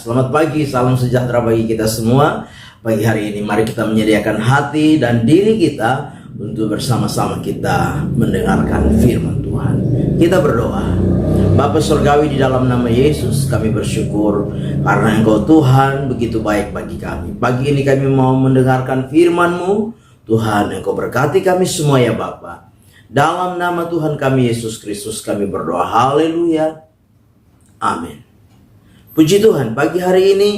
Selamat pagi, salam sejahtera bagi kita semua. Pagi hari ini mari kita menyediakan hati dan diri kita untuk bersama-sama kita mendengarkan firman Tuhan. Kita berdoa. Bapa Surgawi, di dalam nama Yesus kami bersyukur karena Engkau Tuhan begitu baik bagi kami. Pagi ini kami mau mendengarkan firman-Mu. Tuhan, Engkau berkati kami semua ya Bapa. Dalam nama Tuhan kami Yesus Kristus kami berdoa. Haleluya. Amin. Puji Tuhan, pagi hari ini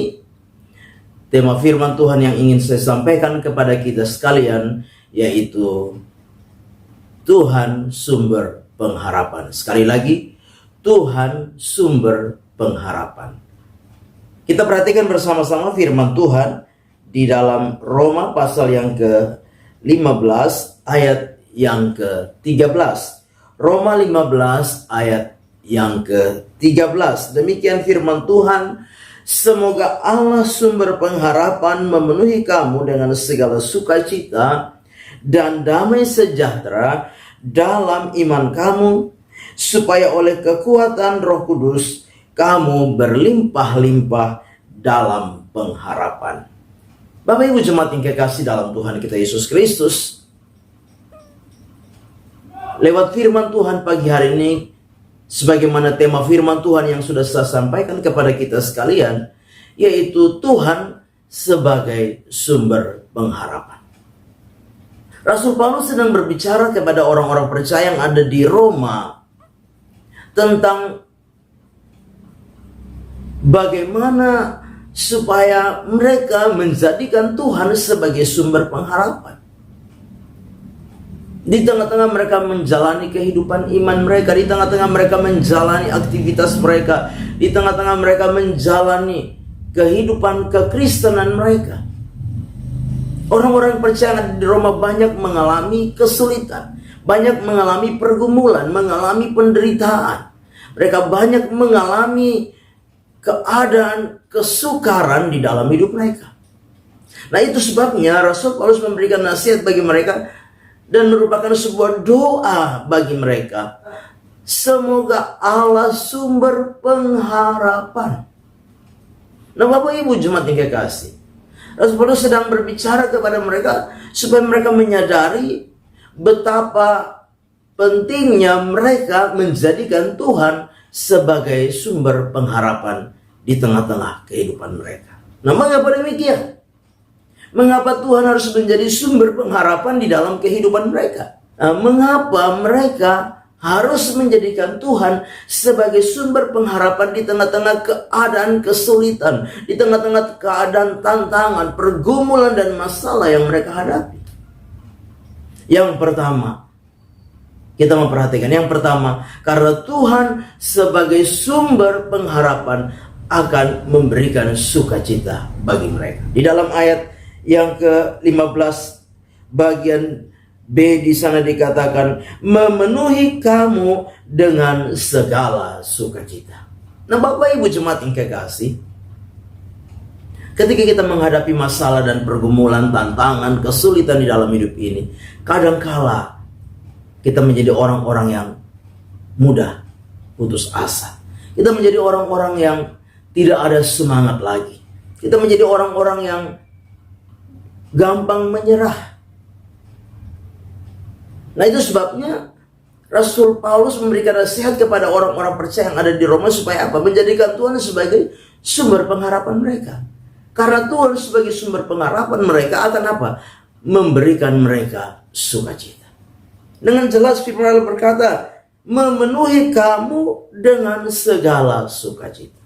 tema firman Tuhan yang ingin saya sampaikan kepada kita sekalian yaitu Tuhan sumber pengharapan. Sekali lagi, Tuhan sumber pengharapan. Kita perhatikan bersama-sama firman Tuhan di dalam Roma pasal yang ke-15 ayat yang ke-13. Roma 15 ayat yang ke-13. Demikian firman Tuhan. Semoga Allah sumber pengharapan memenuhi kamu dengan segala sukacita dan damai sejahtera dalam iman kamu, supaya oleh kekuatan Roh Kudus kamu berlimpah-limpah dalam pengharapan. Bapak Ibu jemaat yang kekasih dalam Tuhan kita Yesus Kristus, lewat firman Tuhan pagi hari ini, sebagaimana tema firman Tuhan yang sudah saya sampaikan kepada kita sekalian, yaitu Tuhan sebagai sumber pengharapan. Rasul Paulus sedang berbicara kepada orang-orang percaya yang ada di Roma tentang bagaimana supaya mereka menjadikan Tuhan sebagai sumber pengharapan. Di tengah-tengah mereka menjalani kehidupan iman mereka, di tengah-tengah mereka menjalani aktivitas mereka, di tengah-tengah mereka menjalani kehidupan kekristenan mereka. Orang-orang percaya di Roma banyak mengalami kesulitan, banyak mengalami pergumulan, mengalami penderitaan. Mereka banyak mengalami keadaan kesukaran di dalam hidup mereka. Nah, itu sebabnya Rasul Paulus memberikan nasihat bagi mereka dan merupakan sebuah doa bagi mereka. Semoga Allah sumber pengharapan. Nah, Bapak Ibu jemaat yang kekasih, Rasul Paulus sedang berbicara kepada mereka supaya mereka menyadari betapa pentingnya mereka menjadikan Tuhan sebagai sumber pengharapan di tengah-tengah kehidupan mereka. Nah, mengapa demikian? Mengapa Tuhan harus menjadi sumber pengharapan di dalam kehidupan mereka? Nah, mengapa mereka harus menjadikan Tuhan sebagai sumber pengharapan di tengah-tengah keadaan kesulitan, di tengah-tengah keadaan tantangan, pergumulan dan masalah yang mereka hadapi? Yang pertama, kita memperhatikan. Yang pertama, karena Tuhan sebagai sumber pengharapan akan memberikan sukacita bagi mereka. Di dalam ayat yang ke-15 bagian B di sana dikatakan memenuhi kamu dengan segala sukacita. Nah, Bapak Ibu jemaat yang kekasih, ketika kita menghadapi masalah dan pergumulan, tantangan, kesulitan di dalam hidup ini, kadangkala kita menjadi orang-orang yang mudah putus asa. Kita menjadi orang-orang yang tidak ada semangat lagi. Kita menjadi orang-orang yang gampang menyerah. Nah, itu sebabnya Rasul Paulus memberikan nasihat kepada orang-orang percaya yang ada di Roma supaya apa? Menjadikan Tuhan sebagai sumber pengharapan mereka. Karena Tuhan sebagai sumber pengharapan mereka akan apa? Memberikan mereka sukacita. Dengan jelas firman Allah berkata, memenuhi kamu dengan segala sukacita.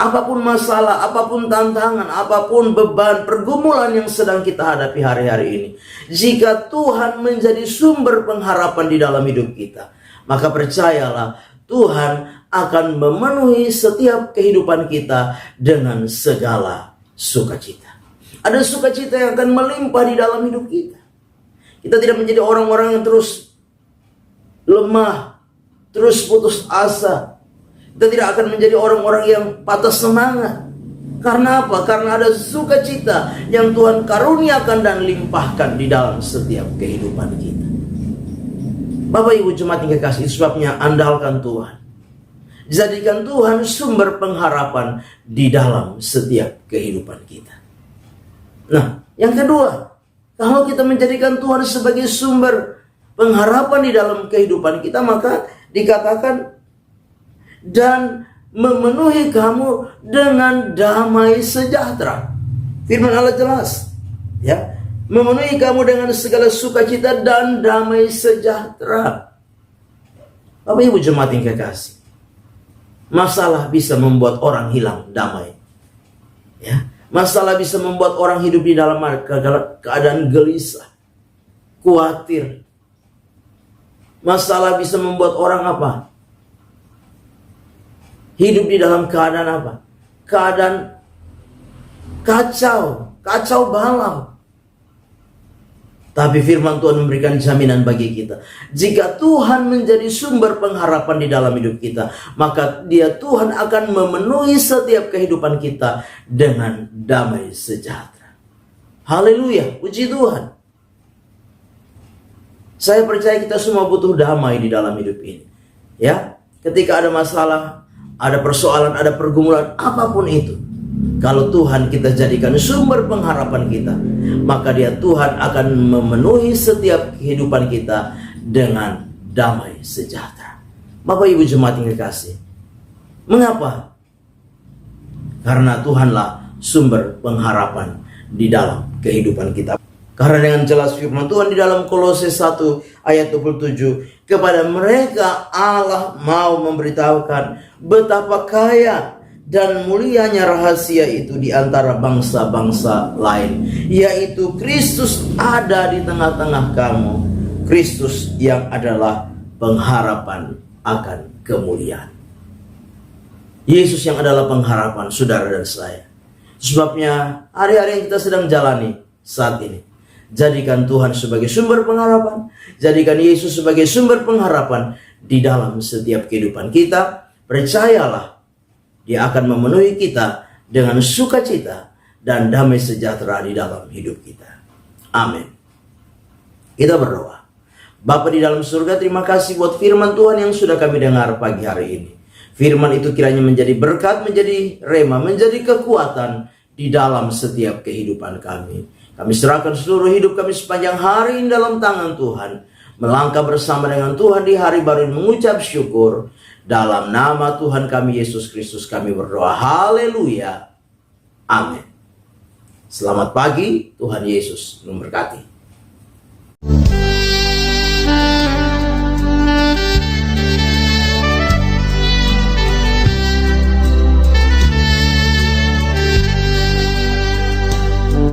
Apapun masalah, apapun tantangan, apapun beban, pergumulan yang sedang kita hadapi hari-hari ini, jika Tuhan menjadi sumber pengharapan di dalam hidup kita, maka percayalah Tuhan akan memenuhi setiap kehidupan kita dengan segala sukacita. Ada sukacita yang akan melimpah di dalam hidup kita. Kita tidak menjadi orang-orang yang terus lemah, terus putus asa. Kita tidak akan menjadi orang-orang yang patah semangat. Karena apa? Karena ada sukacita yang Tuhan karuniakan dan limpahkan di dalam setiap kehidupan kita. Bapak Ibu jemaat yang kekasih, sebabnya andalkan Tuhan. Jadikan Tuhan sumber pengharapan di dalam setiap kehidupan kita. Nah, yang kedua, kalau kita menjadikan Tuhan sebagai sumber pengharapan di dalam kehidupan kita, maka dikatakan, dan memenuhi kamu dengan damai sejahtera. Firman Allah jelas, ya, memenuhi kamu dengan segala sukacita dan damai sejahtera. Bapak Ibu jemaat yang kekasih, masalah bisa membuat orang hilang damai. Ya, masalah bisa membuat orang hidup di dalam keadaan gelisah, khawatir. Masalah bisa membuat orang apa? Hidup di dalam keadaan apa? Keadaan kacau balau. Tapi firman Tuhan memberikan jaminan bagi kita. Jika Tuhan menjadi sumber pengharapan di dalam hidup kita, maka Tuhan akan memenuhi setiap kehidupan kita dengan damai sejahtera. Haleluya, puji Tuhan. Saya percaya kita semua butuh damai di dalam hidup ini. Ya, ketika ada masalah, ada persoalan, ada pergumulan, apapun itu, kalau Tuhan kita jadikan sumber pengharapan kita, maka Tuhan akan memenuhi setiap kehidupan kita dengan damai sejahtera. Bapak Ibu jemaat yang kekasih, mengapa? Karena Tuhanlah sumber pengharapan di dalam kehidupan kita. Karena dengan jelas firman Tuhan di dalam Kolose 1 ayat 27, kepada mereka Allah mau memberitahukan betapa kaya dan mulianya rahasia itu di antara bangsa-bangsa lain, yaitu Kristus ada di tengah-tengah kamu, Kristus yang adalah pengharapan akan kemuliaan. Yesus yang adalah pengharapan saudara dan saya. Sebabnya hari-hari yang kita sedang jalani saat ini, jadikan Tuhan sebagai sumber pengharapan, jadikan Yesus sebagai sumber pengharapan di dalam setiap kehidupan kita. Percayalah, Dia akan memenuhi kita dengan sukacita dan damai sejahtera di dalam hidup kita. Amin. Kita berdoa. Bapa di dalam surga, terima kasih buat firman Tuhan yang sudah kami dengar pagi hari ini. Firman itu kiranya menjadi berkat, menjadi rema, menjadi kekuatan di dalam setiap kehidupan kami. Kami serahkan seluruh hidup kami sepanjang hari ini dalam tangan Tuhan. Melangkah bersama dengan Tuhan di hari baru ini, mengucap syukur. Dalam nama Tuhan kami Yesus Kristus kami berdoa. Haleluya. Amin. Selamat pagi, Tuhan Yesus memberkati.